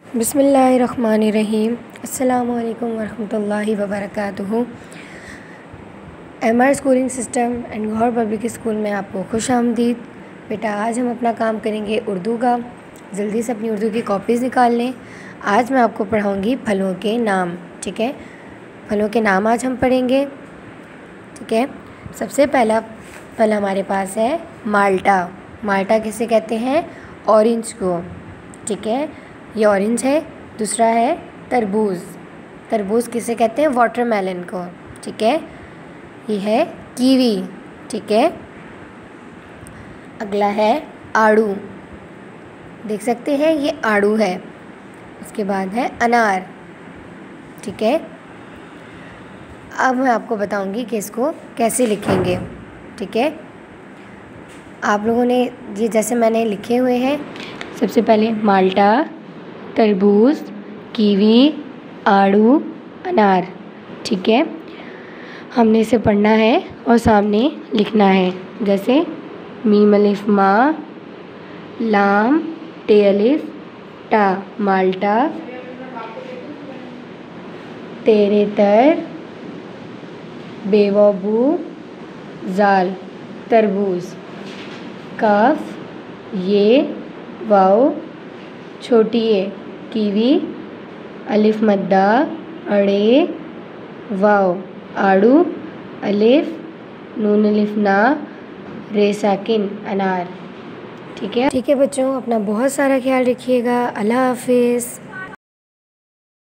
बिस्मिल्लाहिर्रहमानिर्रहीम। अस्सलामु अलैकुम वरहमतुल्लाहि वबरकातुहू। MR schooling system and Gauhar public school में आपको खुश आमदीद। बेटा, आज हम अपना काम करेंगे उर्दू का। जल्दी से अपनी उर्दू की कॉपीज़ निकाल लें। आज मैं आपको पढ़ाऊँगी फलों के नाम। ठीक है, फलों के नाम आज हम पढ़ेंगे। ठीक है, सबसे पहला फल हमारे पास है माल्टा। माल्टा किसे कहते हैं? ऑरेंज को। ठीक है, ये ऑरेंज है। दूसरा है तरबूज। तरबूज किसे कहते हैं? वाटरमेलन को। ठीक है, ये है कीवी। ठीक है, अगला है आड़ू। देख सकते हैं ये आड़ू है। उसके बाद है अनार। ठीक है, अब मैं आपको बताऊंगी कि इसको कैसे लिखेंगे। ठीक है, आप लोगों ने ये जैसे मैंने लिखे हुए हैं, सबसे पहले माल्टा, तरबूज, कीवी, आड़ू, अनार। ठीक है, हमने इसे पढ़ना है और सामने लिखना है। जैसे मीम अलिफ मा, लाम ते अलिफ टा माल्टा, तेरे तर बेवबू जाल तरबूज, काफ ये वाओ छोटी ए कीवी, अलिफ मद्दा अड़े वाओ आड़ू, अलिफ नून अलिफ ना रे साकिन अनार। ठीक है बच्चों, अपना बहुत सारा ख्याल रखिएगा। अल्लाह हाफिज़।